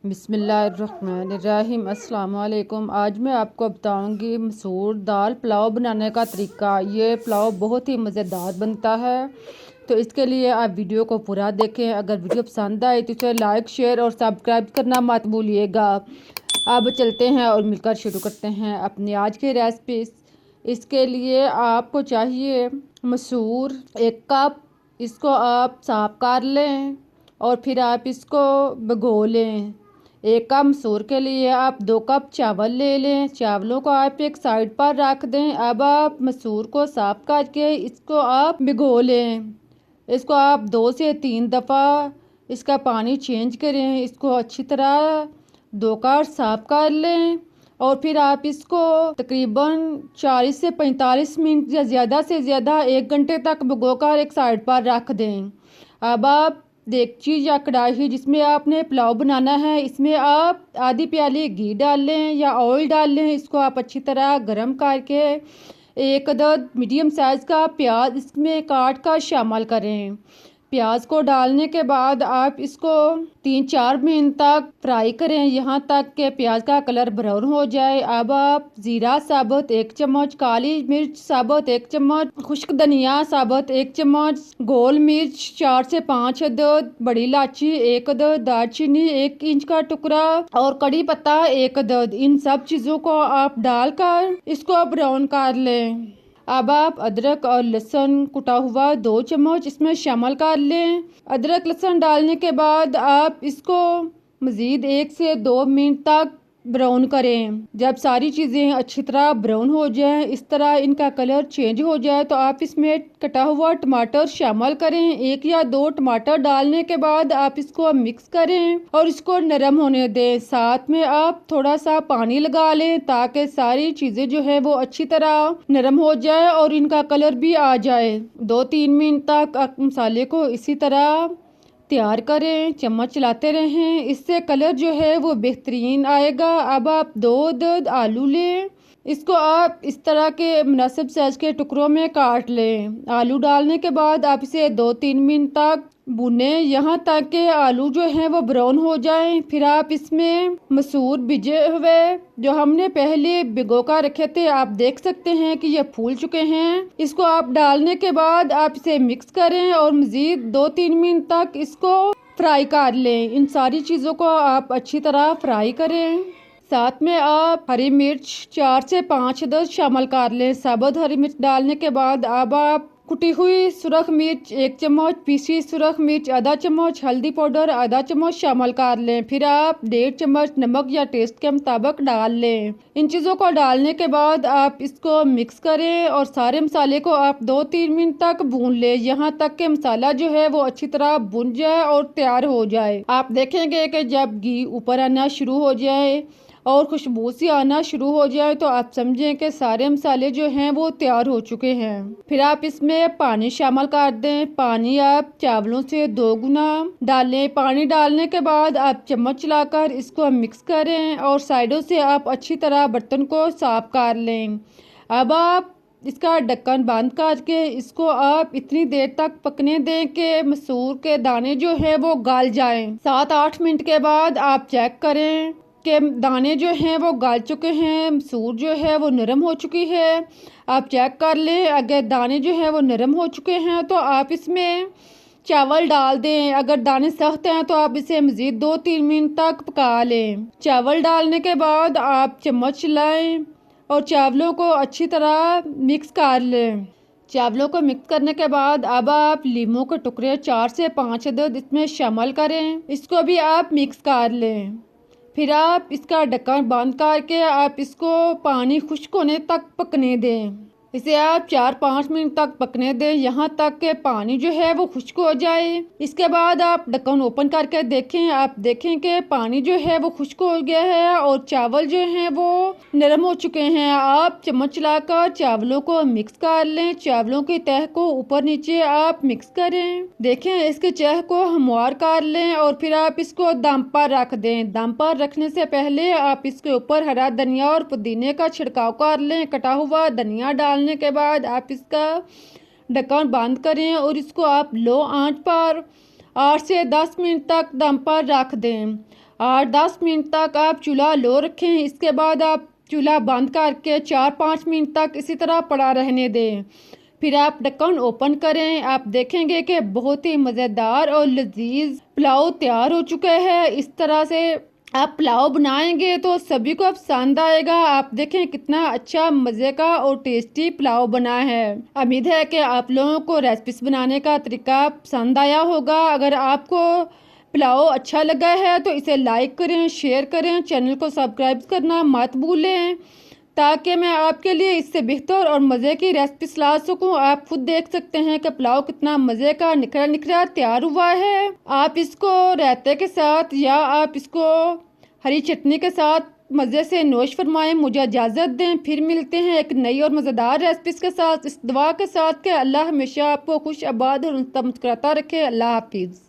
बिस्मिल्लाहिर्रहमानिर्रहीम। अस्सलाम वालेकुम। आज मैं आपको बताऊंगी मसूर दाल पुलाव बनाने का तरीका। ये पुलाव बहुत ही मज़ेदार बनता है, तो इसके लिए आप वीडियो को पूरा देखें। अगर वीडियो पसंद आए तो इसे लाइक, शेयर और सब्सक्राइब करना मत भूलिएगा। अब चलते हैं और मिलकर शुरू करते हैं अपनी आज की रेसिपी। इसके लिए आपको चाहिए मसूर 1 कप। इसको आप साफ कर लें और फिर आप इसको भिगो लें। 1 कप मसूर के लिए आप 2 कप चावल ले लें। चावलों को आप एक साइड पर रख दें। अब आप मसूर को साफ करके इसको आप भिगो लें। इसको आप 2 से 3 दफ़ा इसका पानी चेंज करें। इसको अच्छी तरह धोकर साफ कर लें और फिर आप इसको तकरीबन 40 से 45 मिनट या ज़्यादा से ज़्यादा 1 घंटे तक भिगोकर एक साइड पर रख दें। अब आप देगची या कढ़ाई जिसमें आपने पुलाव बनाना है, इसमें आप आधी प्याली घी डाल लें या ऑयल डाल लें। इसको आप अच्छी तरह गर्म करके 1 अदद मीडियम साइज़ का प्याज इसमें काट कर शामिल करें। प्याज को डालने के बाद आप इसको 3-4 मिनट तक फ्राई करें, यहाँ तक कि प्याज का कलर ब्राउन हो जाए। अब आप ज़ीरा साबुत 1 चम्मच, काली मिर्च साबुत 1 चम्मच, खुश्क धनिया साबुत 1 चम्मच, गोल मिर्च 4 से 5 अदद, बड़ी इलायची 1 अदद, दालचीनी 1 इंच का टुकड़ा और कड़ी पत्ता 1 अदद, इन सब चीज़ों को आप डालकर इसको ब्राउन कर लें। अब आप अदरक और लहसुन कुटा हुआ 2 चम्मच इसमें शामिल कर लें। अदरक लहसुन डालने के बाद आप इसको मज़ीद 1 से 2 मिनट तक ब्राउन करें। जब सारी चीज़ें अच्छी तरह ब्राउन हो जाएं, इस तरह इनका कलर चेंज हो जाए, तो आप इसमें कटा हुआ टमाटर शामिल करें। 1 या 2 टमाटर डालने के बाद आप इसको मिक्स करें और इसको नरम होने दें। साथ में आप थोड़ा सा पानी लगा लें ताकि सारी चीज़ें जो है वो अच्छी तरह नरम हो जाए और इनका कलर भी आ जाए। 2-3 मिनट तक आप मसाले को इसी तरह तैयार करें, चम्मच चलाते रहें, इससे कलर जो है वो बेहतरीन आएगा। अब आप 2 अदद आलू लें। इसको आप इस तरह के मुनासिब साइज के टुकड़ों में काट लें। आलू डालने के बाद आप इसे 2-3 मिनट तक भुनें, यहाँ तक कि आलू जो है वो ब्राउन हो जाएं। फिर आप इसमें मसूर भिजे हुए जो हमने पहले भिगो कर रखे थे, आप देख सकते हैं कि ये फूल चुके हैं। इसको आप डालने के बाद आप इसे मिक्स करें और मज़ीद 2-3 मिनट तक इसको फ्राई कर लें। इन सारी चीज़ों को आप अच्छी तरह फ्राई करें। साथ में आप हरी मिर्च 4 से 5 अदद शामिल कर लें। साबुत हरी मिर्च डालने के बाद अब आप कुटी हुई सुरख मिर्च 1 चम्मच, पीसी सुरख मिर्च आधा चम्मच, हल्दी पाउडर आधा चम्मच शामिल कर लें। फिर आप 1.5 चम्मच नमक या टेस्ट के मुताबिक डाल लें। इन चीज़ों को डालने के बाद आप इसको मिक्स करें और सारे मसाले को आप 2-3 मिनट तक भून लें, यहाँ तक कि मसाला जो है वो अच्छी तरह भुन जाए और तैयार हो जाए। आप देखेंगे कि जब घी ऊपर आना शुरू हो जाए और खुशबू सी आना शुरू हो जाए तो आप समझें कि सारे मसाले जो हैं वो तैयार हो चुके हैं। फिर आप इसमें पानी शामिल कर दें। पानी आप चावलों से 2 गुना डालें। पानी डालने के बाद आप चम्मच चलाकर इसको मिक्स करें और साइडों से आप अच्छी तरह बर्तन को साफ कर लें। अब आप इसका ढक्कन बंद करके इसको आप इतनी देर तक पकने दें कि मसूर के दाने जो है वो गल जाएं। 7-8 मिनट के बाद आप चेक करें के दाने जो हैं वो गल चुके हैं, मसूर जो है वो नरम हो चुकी है। आप चेक कर लें, अगर दाने जो हैं वो नरम हो चुके हैं तो आप इसमें चावल डाल दें। अगर दाने सख्त हैं तो आप इसे मज़ीद 2-3 मिनट तक पका लें। चावल डालने के बाद आप चम्मच चलाएं और चावलों को अच्छी तरह मिक्स कर लें। चावलों को मिक्स करने के बाद अब आप लीमू के टुकड़े 4 से 5 अदद इसमें शामिल करें। इसको भी आप मिक्स कर लें। फिर आप इसका ढक्कन बंद करके आप इसको पानी खुश्क होने तक पकने दें। इसे आप 4-5 मिनट तक पकने दें, यहाँ तक कि पानी जो है वो खुश्क हो जाए। इसके बाद आप ढक्कन ओपन करके देखें। आप देखें कि पानी जो है वो खुश्क हो गया है और चावल जो हैं वो नरम हो चुके हैं। आप चम्मच चलाकर चावलों को मिक्स कर लें। चावलों की तह को ऊपर नीचे आप मिक्स करें। देखें, इसके तह को हमवार कर लें और फिर आप इसको दम पर रख दें। दम पर रखने से पहले आप इसके ऊपर हरा धनिया और पुदीने का छिड़काव कर लें। कटा हुआ धनिया डालने के बाद आप इसका ढक्कन बंद करें और इसको आप लो आंच पर 8 से 10 मिनट तक दम पर रख दें। 8-10 मिनट तक आप चूल्हा लो रखें। इसके बाद आप चूल्हा बंद करके 4-5 मिनट तक इसी तरह पड़ा रहने दें। फिर आप ढक्कन ओपन करें, आप देखेंगे कि बहुत ही मज़ेदार और लजीज पुलाव तैयार हो चुका है। इस तरह से आप पुलाव बनाएंगे तो सभी को पसंद आएगा। आप देखें कितना अच्छा मज़े का और टेस्टी पुलाव बना है। उम्मीद है कि आप लोगों को रेसिपीज बनाने का तरीका पसंद आया होगा। अगर आपको पुलाव अच्छा लगा है तो इसे लाइक करें, शेयर करें, चैनल को सब्सक्राइब करना मत भूलें ताकि मैं आपके लिए इससे बेहतर और मज़े की रेसिपीज ला सकूं। आप खुद देख सकते हैं कि पुलाव कितना मज़े का निखरा निखरा तैयार हुआ है। आप इसको रायते के साथ या आप इसको हरी चटनी के साथ मज़े से नोश फरमाएं। मुझे इजाज़त दें, फिर मिलते हैं एक नई और मज़ेदार रेसिपीज़ के साथ, इस दुआ के साथ कि अल्लाह हमेशा आपको खुश आबाद और मुस्कुराता रखे। अल्लाह हाफिज़।